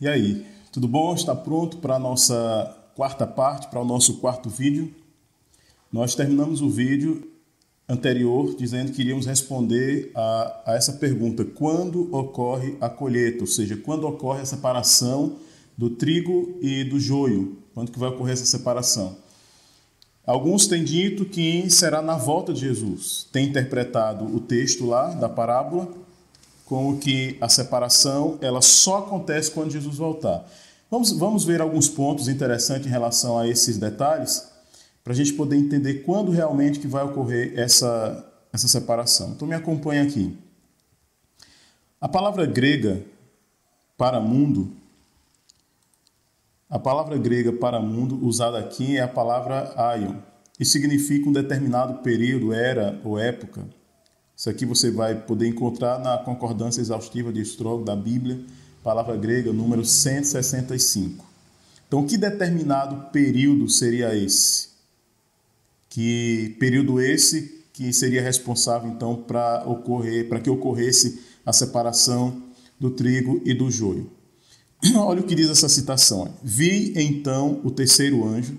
E aí, tudo bom? Está pronto para a nossa quarta parte, para o nosso quarto vídeo? Nós terminamos o vídeo anterior dizendo que iríamos responder a essa pergunta: quando ocorre a colheita? Ou seja, quando ocorre a separação do trigo e do joio? Quando que vai ocorrer essa separação? Alguns têm dito que será na volta de Jesus. Tem interpretado o texto lá da parábola como que a separação ela só acontece quando Jesus voltar. Vamos ver alguns pontos interessantes em relação a esses detalhes, para a gente poder entender quando realmente que vai ocorrer essa separação. Então me acompanha aqui. A palavra grega para mundo usada aqui é a palavra aion, e significa um determinado período, era ou época. Isso aqui você vai poder encontrar na concordância exaustiva de Strong da Bíblia, palavra grega, número 165. Então, que determinado período seria esse? Que período esse que seria responsável, então, para que ocorresse a separação do trigo e do joio? Olha o que diz essa citação. Vi, então, o terceiro anjo.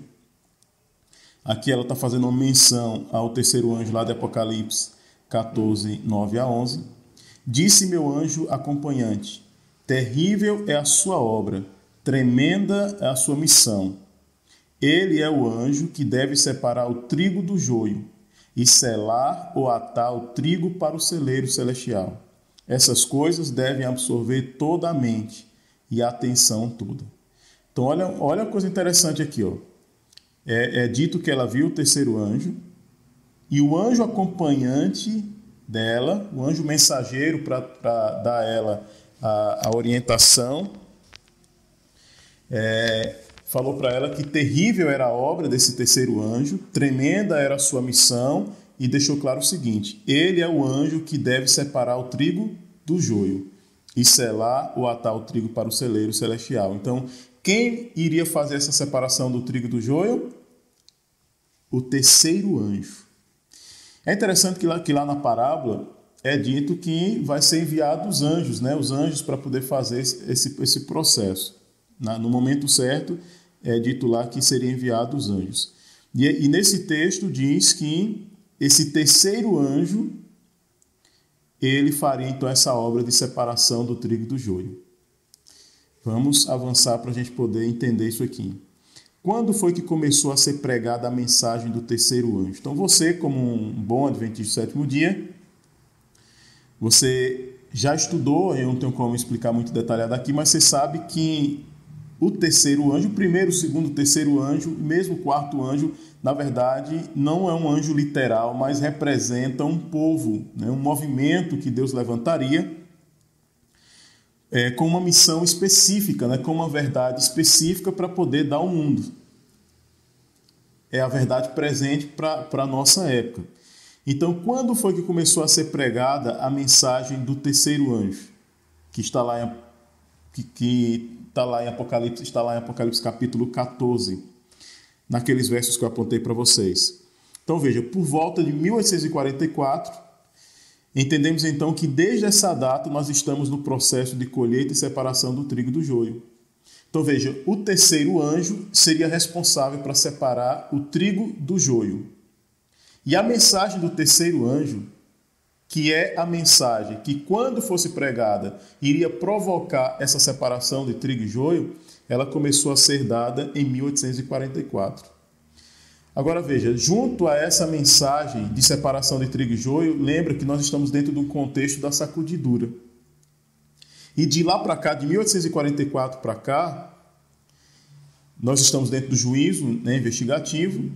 Aqui ela está fazendo uma menção ao terceiro anjo lá de Apocalipse 14, 9 a 11. Disse meu anjo acompanhante: terrível é a sua obra, tremenda é a sua missão. Ele é o anjo que deve separar o trigo do joio e selar ou atar o trigo para o celeiro celestial. Essas coisas devem absorver toda a mente e a atenção toda. Então olha a coisa interessante aqui, ó. É dito que ela viu o terceiro anjo, e o anjo acompanhante dela, o anjo mensageiro para dar a ela a orientação, falou para ela que terrível era a obra desse terceiro anjo, tremenda era a sua missão, e deixou claro o seguinte: ele é o anjo que deve separar o trigo do joio e selar ou atar o trigo para o celeiro celestial. Então, quem iria fazer essa separação do trigo do joio? O terceiro anjo. É interessante que lá na parábola é dito que vai ser enviado os anjos, né? Os anjos para poder fazer esse processo. No momento certo, é dito lá que seria enviado os anjos. E nesse texto diz que esse terceiro anjo, ele faria então essa obra de separação do trigo e do joio. Vamos avançar para a gente poder entender isso aqui. Quando foi que começou a ser pregada a mensagem do terceiro anjo? Então você, como um bom adventista do sétimo dia, você já estudou, eu não tenho como explicar muito detalhado aqui, mas você sabe que o terceiro anjo, o primeiro, o segundo, o terceiro anjo, mesmo o quarto anjo, na verdade, não é um anjo literal, mas representa um povo, né? Um movimento que Deus levantaria com uma missão específica, né? Com uma verdade específica para poder dar ao mundo. É a verdade presente para a nossa época. Então, quando foi que começou a ser pregada a mensagem do terceiro anjo? Que está lá em Apocalipse capítulo 14, naqueles versos que eu apontei para vocês. Então veja, por volta de 1844, entendemos então que desde essa data nós estamos no processo de colheita e separação do trigo do joio. Então veja, o terceiro anjo seria responsável para separar o trigo do joio. E a mensagem do terceiro anjo, que é a mensagem que, quando fosse pregada, iria provocar essa separação de trigo e joio, ela começou a ser dada em 1844. Agora veja, junto a essa mensagem de separação de trigo e joio, lembra que nós estamos dentro do contexto da sacudidura. E de lá para cá, de 1844 para cá, nós estamos dentro do juízo, né, investigativo,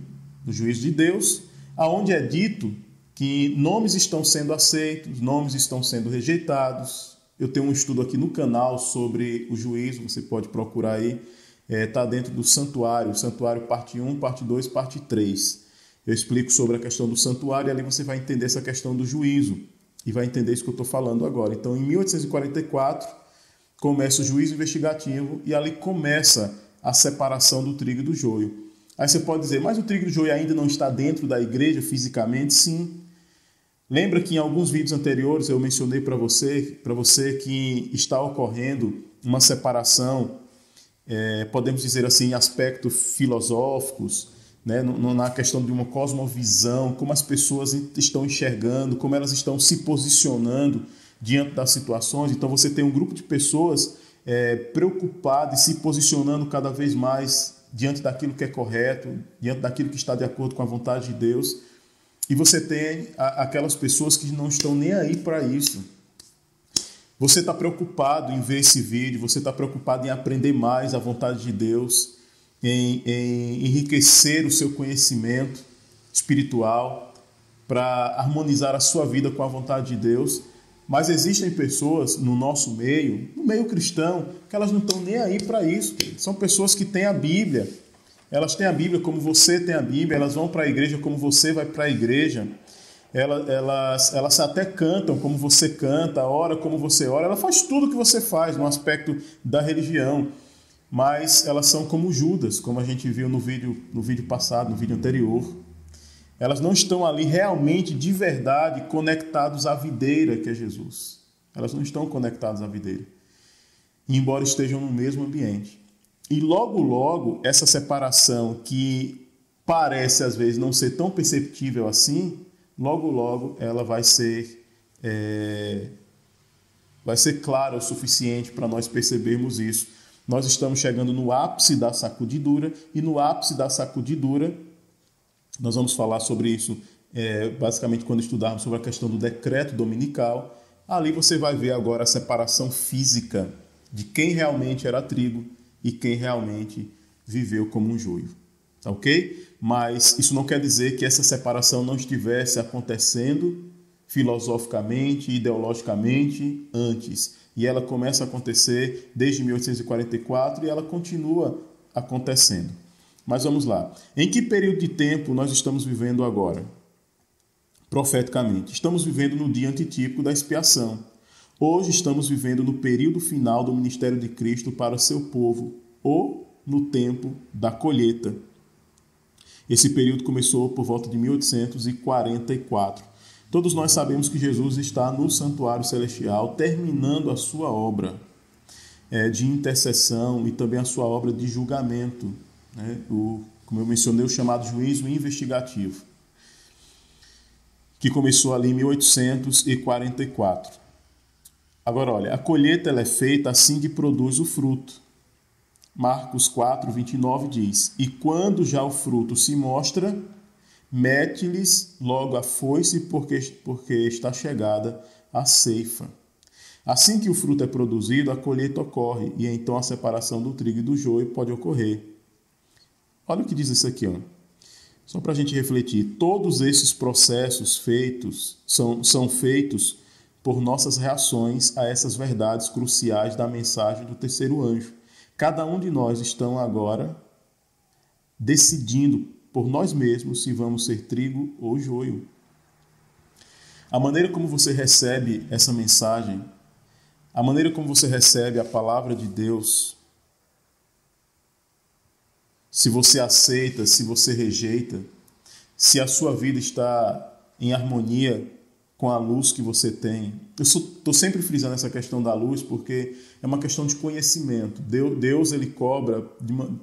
do juízo de Deus, aonde é dito que nomes estão sendo aceitos, nomes estão sendo rejeitados. Eu tenho um estudo aqui no canal sobre o juízo, você pode procurar aí, está dentro do santuário parte 1, parte 2, parte 3. Eu explico sobre a questão do santuário e ali você vai entender essa questão do juízo e vai entender isso que eu estou falando agora. Então, em 1844, começa o juízo investigativo e ali começa a separação do trigo e do joio. Aí você pode dizer, mas o trigo e o joio ainda não está dentro da igreja fisicamente? Sim. Lembra que em alguns vídeos anteriores eu mencionei para você que está ocorrendo uma separação, podemos dizer assim, em aspectos filosóficos, né, na questão de uma cosmovisão, como as pessoas estão enxergando, como elas estão se posicionando diante das situações. Então você tem um grupo de pessoas preocupado e se posicionando cada vez mais diante daquilo que é correto, diante daquilo que está de acordo com a vontade de Deus. E você tem aquelas pessoas que não estão nem aí para isso. Você está preocupado em ver esse vídeo, você está preocupado em aprender mais a vontade de Deus, em enriquecer o seu conhecimento espiritual para harmonizar a sua vida com a vontade de Deus. Mas existem pessoas no nosso meio, no meio cristão, que elas não estão nem aí para isso. São pessoas que têm a Bíblia. Elas têm a Bíblia como você tem a Bíblia, elas vão para a igreja como você vai para a igreja. Elas até cantam como você canta, ora como você ora, ela faz tudo o que você faz no aspecto da religião, mas elas são como Judas, como a gente viu no vídeo passado, no vídeo anterior. Elas não estão ali realmente, de verdade, conectados à videira que é Jesus. Elas não estão conectadas à videira, embora estejam no mesmo ambiente. E logo, logo, essa separação que parece às vezes não ser tão perceptível assim, logo, logo, ela vai ser clara o suficiente para nós percebermos isso. Nós estamos chegando no ápice da sacudidura, e no ápice da sacudidura, nós vamos falar sobre isso basicamente quando estudarmos sobre a questão do decreto dominical. Ali você vai ver agora a separação física de quem realmente era trigo e quem realmente viveu como um joio. Ok? Mas isso não quer dizer que essa separação não estivesse acontecendo filosoficamente, ideologicamente antes. E ela começa a acontecer desde 1844 e ela continua acontecendo. Mas vamos lá. Em que período de tempo nós estamos vivendo agora? Profeticamente. Estamos vivendo no dia antitípico da expiação. Hoje estamos vivendo no período final do ministério de Cristo para o seu povo, ou no tempo da colheita. Esse período começou por volta de 1844. Todos nós sabemos que Jesus está no santuário celestial, terminando a sua obra de intercessão e também a sua obra de julgamento, né? Como eu mencionei, o chamado juízo investigativo, que começou ali em 1844. Agora, olha, a colheita ela é feita assim que produz o fruto. Marcos 4, 29 diz: E quando já o fruto se mostra, mete-lhes logo a foice, porque está chegada a ceifa. Assim que o fruto é produzido, a colheita ocorre, e então a separação do trigo e do joio pode ocorrer. Olha o que diz isso aqui, ó. Só para a gente refletir. Todos esses processos são feitos por nossas reações a essas verdades cruciais da mensagem do terceiro anjo. Cada um de nós estão agora decidindo por nós mesmos se vamos ser trigo ou joio. A maneira como você recebe essa mensagem, a maneira como você recebe a palavra de Deus, se você aceita, se você rejeita, se a sua vida está em harmonia com a luz que você tem. Eu estou sempre frisando essa questão da luz porque é uma questão de conhecimento. Deus ele cobra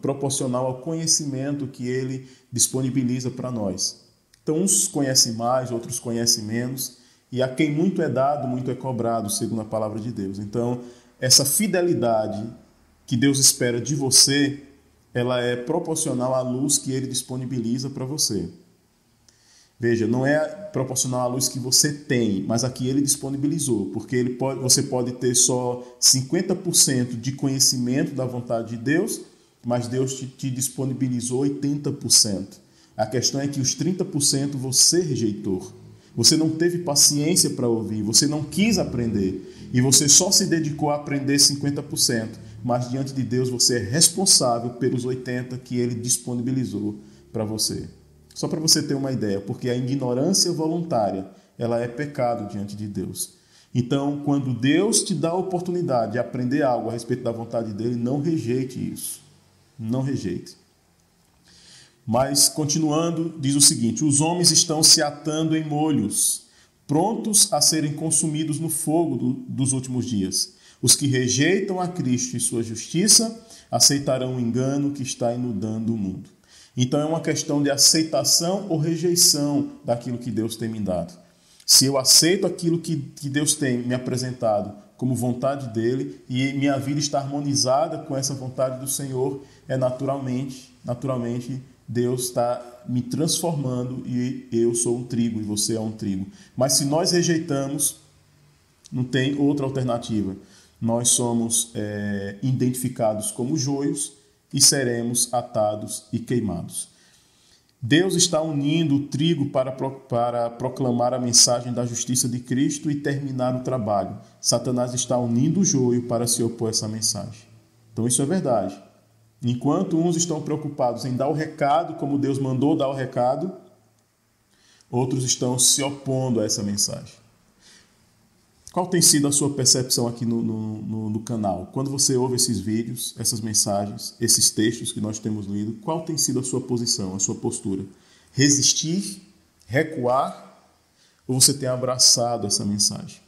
proporcional ao conhecimento que ele disponibiliza para nós. Então, uns conhecem mais, outros conhecem menos, e a quem muito é dado, muito é cobrado, segundo a palavra de Deus. Então, essa fidelidade que Deus espera de você, ela é proporcional à luz que ele disponibiliza para você. Veja, não é proporcional à luz que você tem, mas a que ele disponibilizou, porque você pode ter só 50% de conhecimento da vontade de Deus, mas Deus te disponibilizou 80%. A questão é que os 30% você rejeitou. Você não teve paciência para ouvir, você não quis aprender, e você só se dedicou a aprender 50%, mas diante de Deus você é responsável pelos 80% que ele disponibilizou para você. Só para você ter uma ideia, porque a ignorância voluntária, ela é pecado diante de Deus. Então, quando Deus te dá a oportunidade de aprender algo a respeito da vontade dele, não rejeite isso. Não rejeite. Mas, continuando, diz o seguinte: os homens estão se atando em molhos, prontos a serem consumidos no fogo dos últimos dias. Os que rejeitam a Cristo e sua justiça aceitarão o engano que está inundando o mundo. Então é uma questão de aceitação ou rejeição daquilo que Deus tem me dado. Se eu aceito aquilo que Deus tem me apresentado como vontade dele e minha vida está harmonizada com essa vontade do Senhor, naturalmente Deus está me transformando e eu sou um trigo e você é um trigo. Mas se nós rejeitamos, não tem outra alternativa. Nós somos identificados como joios e seremos atados e queimados. Deus está unindo o trigo para proclamar a mensagem da justiça de Cristo e terminar o trabalho. Satanás está unindo o joio para se opor a essa mensagem. Então isso é verdade. Enquanto uns estão preocupados em dar o recado como Deus mandou dar o recado, outros estão se opondo a essa mensagem. Qual tem sido a sua percepção aqui no canal? Quando você ouve esses vídeos, essas mensagens, esses textos que nós temos lido, qual tem sido a sua posição, a sua postura? Resistir? Recuar? Ou você tem abraçado essa mensagem?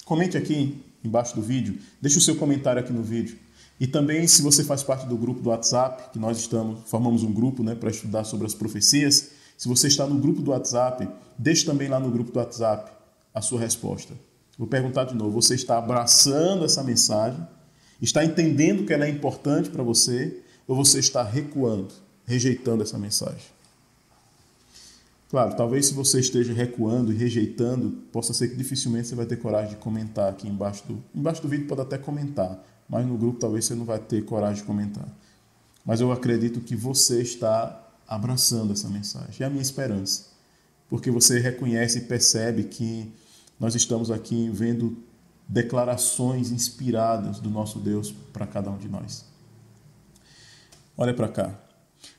Comente aqui embaixo do vídeo, deixe o seu comentário aqui no vídeo. E também, se você faz parte do grupo do WhatsApp, que nós formamos um grupo, para estudar sobre as profecias, se você está no grupo do WhatsApp, deixe também lá no grupo do WhatsApp a sua resposta. Vou perguntar de novo, você está abraçando essa mensagem? Está entendendo que ela é importante para você? Ou você está recuando, rejeitando essa mensagem? Claro, talvez se você esteja recuando e rejeitando, possa ser que dificilmente você vai ter coragem de comentar aqui embaixo do vídeo, pode até comentar, mas no grupo talvez você não vai ter coragem de comentar. Mas eu acredito que você está abraçando essa mensagem. É a minha esperança. Porque você reconhece e percebe que nós estamos aqui vendo declarações inspiradas do nosso Deus para cada um de nós. Olha para cá.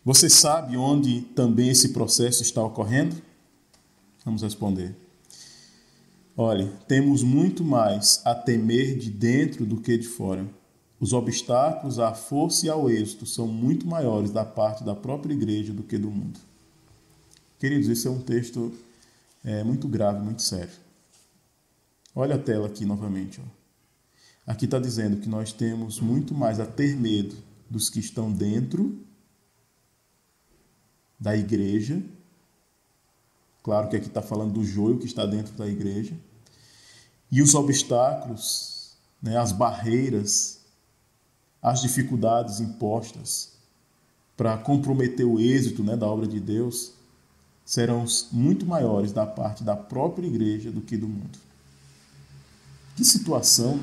Você sabe onde também esse processo está ocorrendo? Vamos responder. Olha, temos muito mais a temer de dentro do que de fora. Os obstáculos à força e ao êxito são muito maiores da parte da própria igreja do que do mundo. Queridos, esse é um texto muito grave, muito sério. Olha a tela aqui novamente. Aqui está dizendo que nós temos muito mais a ter medo dos que estão dentro da igreja. Claro que aqui está falando do joio que está dentro da igreja. E os obstáculos, as barreiras, as dificuldades impostas para comprometer o êxito da obra de Deus serão muito maiores da parte da própria igreja do que do mundo. Que situação,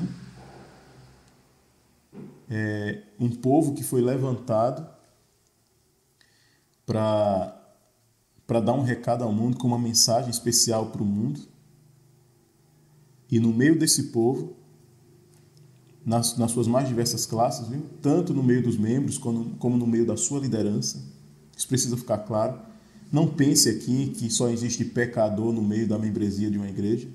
né? Um povo que foi levantado para dar um recado ao mundo, com uma mensagem especial para o mundo. E no meio desse povo, nas suas mais diversas classes, viu? Tanto no meio dos membros como no meio da sua liderança. Isso precisa ficar claro. Não pense aqui que só existe pecador no meio da membresia de uma igreja,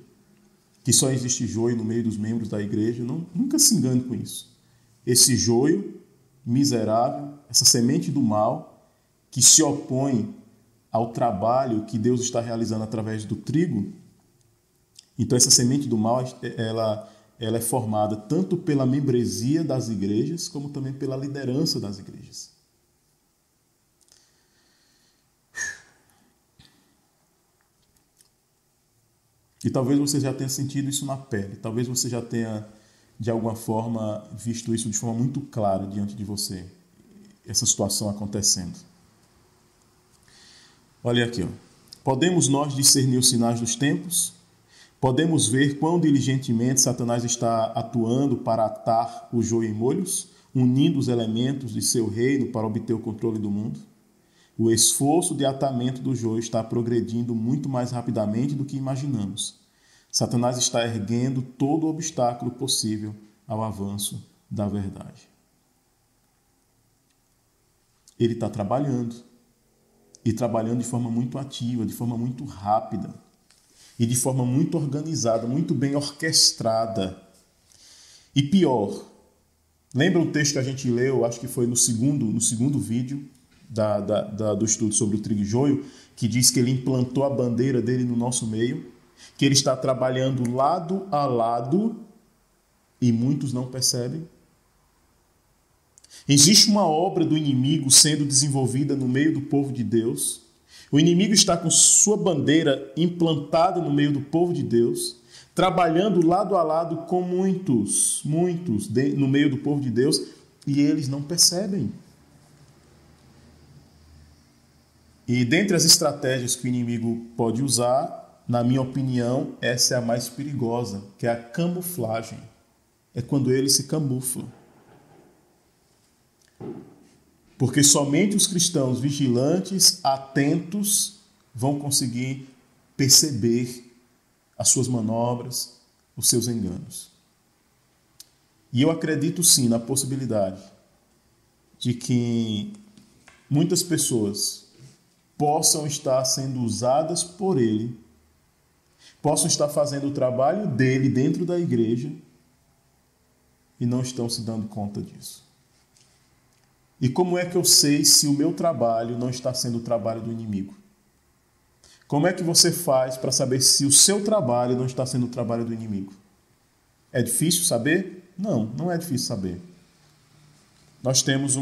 que só existe joio no meio dos membros da igreja. Não, nunca se engane com isso. Esse joio miserável, essa semente do mal, que se opõe ao trabalho que Deus está realizando através do trigo. Então essa semente do mal, ela é formada tanto pela membresia das igrejas, como também pela liderança das igrejas. E talvez você já tenha sentido isso na pele, talvez você já tenha, de alguma forma, visto isso de forma muito clara diante de você, essa situação acontecendo. Olha aqui, podemos nós discernir os sinais dos tempos? Podemos ver quão diligentemente Satanás está atuando para atar o joio em molhos, unindo os elementos de seu reino para obter o controle do mundo? O esforço de atamento do joio está progredindo muito mais rapidamente do que imaginamos. Satanás está erguendo todo o obstáculo possível ao avanço da verdade. Ele está trabalhando, e trabalhando de forma muito ativa, de forma muito rápida, e de forma muito organizada, muito bem orquestrada. E pior, lembra o texto que a gente leu, acho que foi no segundo vídeo do estudo sobre o trigo e joio, que diz que ele implantou a bandeira dele no nosso meio. que ele está trabalhando lado a lado e muitos não percebem? Existe uma obra do inimigo sendo desenvolvida no meio do povo de Deus. O inimigo está com sua bandeira implantada no meio do povo de Deus, trabalhando lado a lado com muitos no meio do povo de Deus, e eles não percebem. E dentre as estratégias que o inimigo pode usar, na minha opinião, essa é a mais perigosa, que é a camuflagem. É quando ele se camufla. Porque somente os cristãos vigilantes, atentos, vão conseguir perceber as suas manobras, os seus enganos. E eu acredito sim na possibilidade de que muitas pessoas possam estar sendo usadas por ele, possam estar fazendo o trabalho dele dentro da igreja e não estão se dando conta disso. E como é que eu sei se o meu trabalho não está sendo o trabalho do inimigo? Como é que você faz para saber se o seu trabalho não está sendo o trabalho do inimigo? É difícil saber? Não, não é difícil saber. Nós temos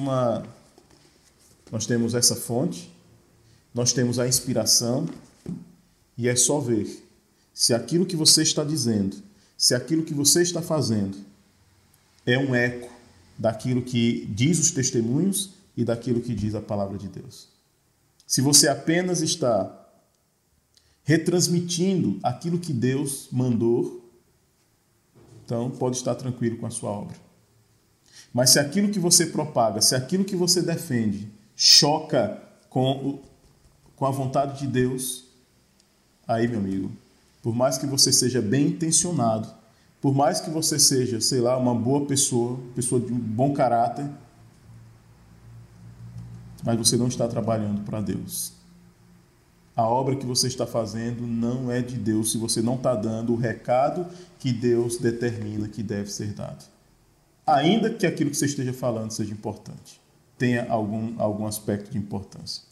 essa fonte, nós temos a inspiração, e é só ver se aquilo que você está dizendo, se aquilo que você está fazendo é um eco daquilo que diz os testemunhos e daquilo que diz a palavra de Deus. Se você apenas está retransmitindo aquilo que Deus mandou, então pode estar tranquilo com a sua obra. Mas se aquilo que você propaga, se aquilo que você defende choca com a vontade de Deus, aí, meu amigo, por mais que você seja bem intencionado, por mais que você seja, sei lá, uma boa pessoa de um bom caráter, mas você não está trabalhando para Deus. A obra que você está fazendo não é de Deus se você não está dando o recado que Deus determina que deve ser dado. Ainda que aquilo que você esteja falando seja importante, tenha algum aspecto de importância.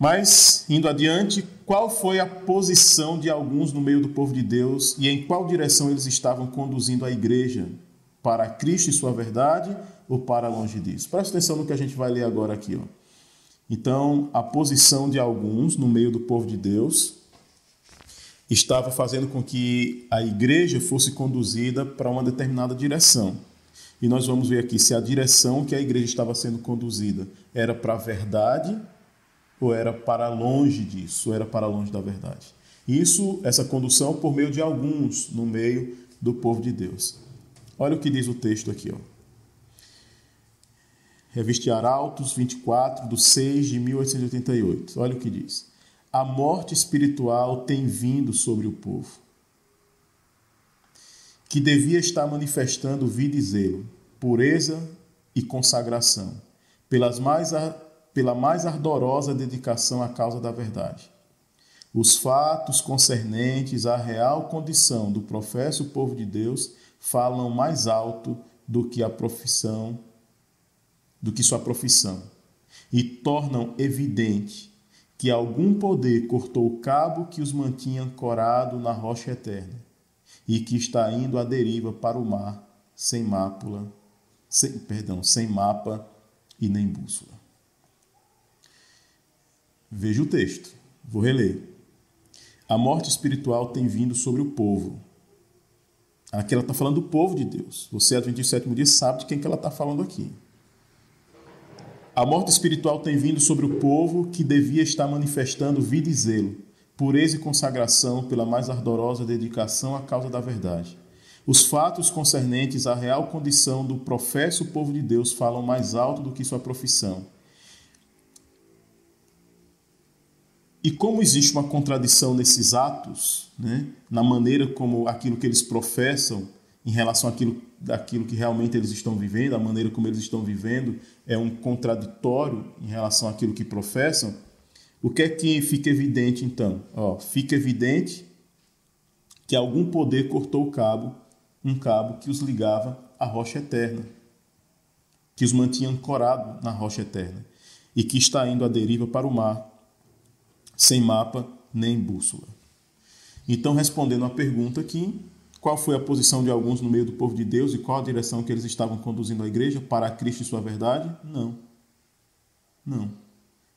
Mas, indo adiante, qual foi a posição de alguns no meio do povo de Deus e em qual direção eles estavam conduzindo a igreja? Para Cristo e sua verdade ou para longe disso? Presta atenção no que a gente vai ler agora aqui. Ó. Então, a posição de alguns no meio do povo de Deus estava fazendo com que a igreja fosse conduzida para uma determinada direção. E nós vamos ver aqui se a direção que a igreja estava sendo conduzida era para a verdade ou era para longe disso, ou era para longe da verdade. Essa condução por meio de alguns no meio do povo de Deus. Olha o que diz o texto aqui. Ó. Revista Arautos 24, do 6 de 1888. Olha o que diz. A morte espiritual tem vindo sobre o povo, que devia estar manifestando vida e zelo, pureza e consagração, pela mais ardorosa dedicação à causa da verdade. Os fatos concernentes à real condição do professo povo de Deus falam mais alto do que sua profissão, e tornam evidente que algum poder cortou o cabo que os mantinha ancorado na rocha eterna, e que está indo à deriva para o mar sem mapa e nem bússola. Veja o texto, vou reler. A morte espiritual tem vindo sobre o povo. Aqui ela está falando do povo de Deus. Você, adventista do sétimo dia, sabe de quem que ela está falando aqui. A morte espiritual tem vindo sobre o povo que devia estar manifestando vida e zelo, pureza e consagração pela mais ardorosa dedicação à causa da verdade. Os fatos concernentes à real condição do professo povo de Deus falam mais alto do que sua profissão. E como existe uma contradição nesses atos, né, na maneira como aquilo que eles professam em relação àquilo que realmente eles estão vivendo, a maneira como eles estão vivendo é um contraditório em relação àquilo que professam, o que é que fica evidente então? Fica evidente que algum poder cortou um cabo que os ligava à rocha eterna, que os mantinha ancorados na rocha eterna e que está indo à deriva para o mar, sem mapa nem bússola. Então, respondendo à pergunta aqui, qual foi a posição de alguns no meio do povo de Deus e qual a direção que eles estavam conduzindo a igreja para Cristo e sua verdade? Não.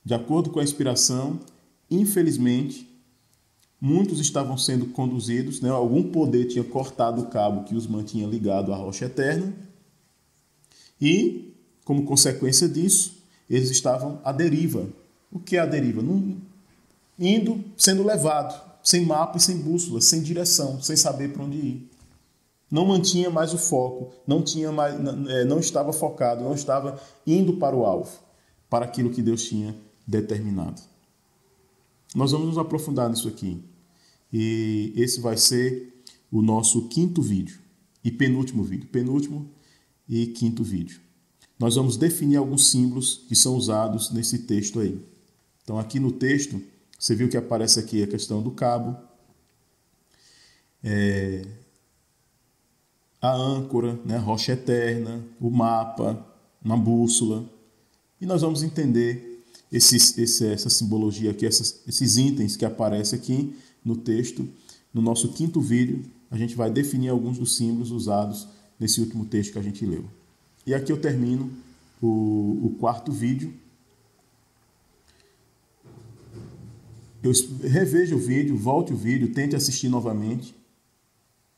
De acordo com a inspiração, infelizmente, muitos estavam sendo conduzidos, né? Algum poder tinha cortado o cabo que os mantinha ligados à rocha eterna e, como consequência disso, eles estavam à deriva. O que é a deriva? Sendo levado, sem mapa e sem bússola, sem direção, sem saber para onde ir. Não mantinha mais o foco, não estava focado, não estava indo para o alvo, para aquilo que Deus tinha determinado. Nós vamos nos aprofundar nisso aqui. E esse vai ser o nosso quinto vídeo e penúltimo vídeo. Penúltimo e quinto vídeo. Nós vamos definir alguns símbolos que são usados nesse texto aí. Então, aqui no texto, você viu que aparece aqui a questão do cabo, a âncora, né, a rocha eterna, o mapa, uma bússola. E nós vamos entender essa simbologia aqui, esses itens que aparecem aqui no texto. No nosso quinto vídeo, a gente vai definir alguns dos símbolos usados nesse último texto que a gente leu. E aqui eu termino o quarto vídeo. Eu reveja o vídeo, volte o vídeo, tente assistir novamente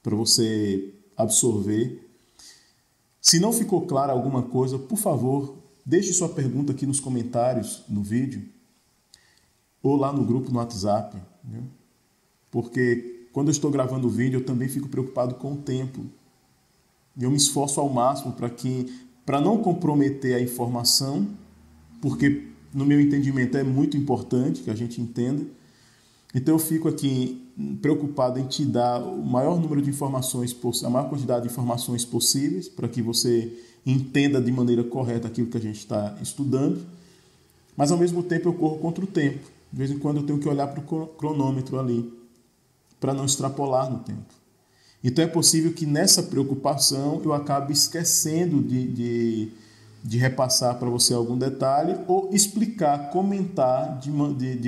para você absorver. Se não ficou clara alguma coisa, por favor, deixe sua pergunta aqui nos comentários no vídeo ou lá no grupo no WhatsApp, né? Porque quando eu estou gravando o vídeo eu também fico preocupado com o tempo. Eu me esforço ao máximo para não comprometer a informação, porque no meu entendimento é muito importante que a gente entenda. Então eu fico aqui preocupado em te dar o maior número de informações, a maior quantidade de informações possíveis, para que você entenda de maneira correta aquilo que a gente está estudando. Mas ao mesmo tempo eu corro contra o tempo. De vez em quando eu tenho que olhar para o cronômetro ali, para não extrapolar no tempo. Então é possível que nessa preocupação eu acabe esquecendo de repassar para você algum detalhe ou explicar, comentar de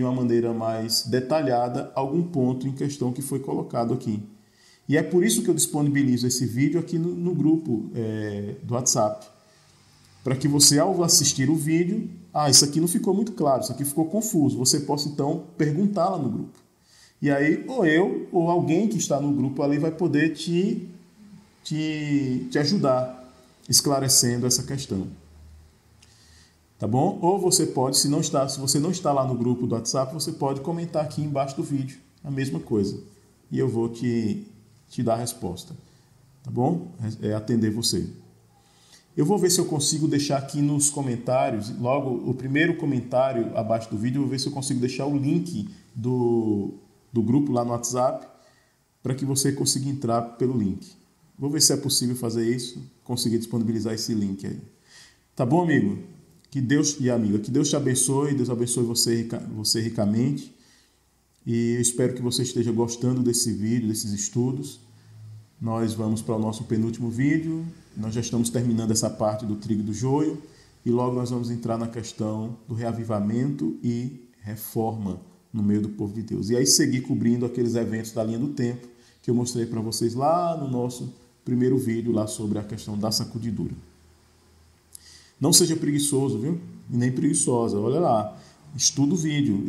uma maneira mais detalhada algum ponto em questão que foi colocado aqui. E é por isso que eu disponibilizo esse vídeo aqui no grupo do WhatsApp. Para que você, ao assistir o vídeo, isso aqui não ficou muito claro, isso aqui ficou confuso, você possa então perguntar lá no grupo. E aí, ou eu, ou alguém que está no grupo ali vai poder te ajudar esclarecendo essa questão. Tá bom? Ou você pode, se você não está lá no grupo do WhatsApp, você pode comentar aqui embaixo do vídeo a mesma coisa. E eu vou te dar a resposta. Tá bom? Atender você. Eu vou ver se eu consigo deixar aqui nos comentários, logo o primeiro comentário abaixo do vídeo, eu vou ver se eu consigo deixar o link do grupo lá no WhatsApp, para que você consiga entrar pelo link. Vou ver se é possível fazer isso, conseguir disponibilizar esse link aí. Tá bom, amigo? Que Deus te abençoe, Deus abençoe você ricamente. E eu espero que você esteja gostando desse vídeo, desses estudos. Nós vamos para o nosso penúltimo vídeo. Nós já estamos terminando essa parte do trigo e do joio. E logo nós vamos entrar na questão do reavivamento e reforma no meio do povo de Deus. E aí seguir cobrindo aqueles eventos da linha do tempo que eu mostrei para vocês lá no nosso primeiro vídeo lá sobre a questão da sacudidura. Não seja preguiçoso, viu? E nem preguiçosa. Olha lá, estuda o vídeo,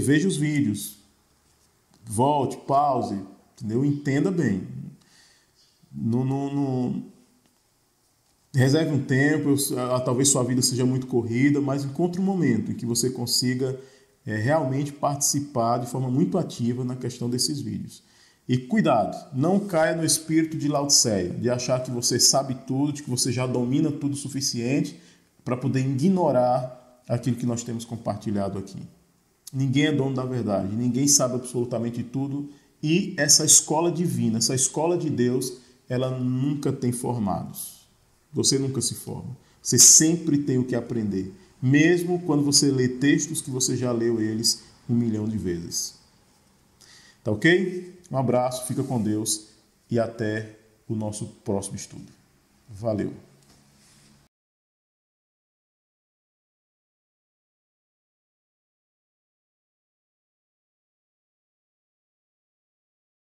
veja os vídeos, volte, pause, entendeu? Entenda bem. Reserve um tempo, talvez sua vida seja muito corrida, mas encontre um momento em que você consiga realmente participar de forma muito ativa na questão desses vídeos. E cuidado, não caia no espírito de Laodiceia, de achar que você sabe tudo, de que você já domina tudo o suficiente para poder ignorar aquilo que nós temos compartilhado aqui. Ninguém é dono da verdade, ninguém sabe absolutamente tudo e essa escola divina, essa escola de Deus, ela nunca tem formados. Você nunca se forma. Você sempre tem o que aprender, mesmo quando você lê textos que você já leu eles 1 milhão de vezes. Tá ok? Um abraço, fica com Deus e até o nosso próximo estudo. Valeu!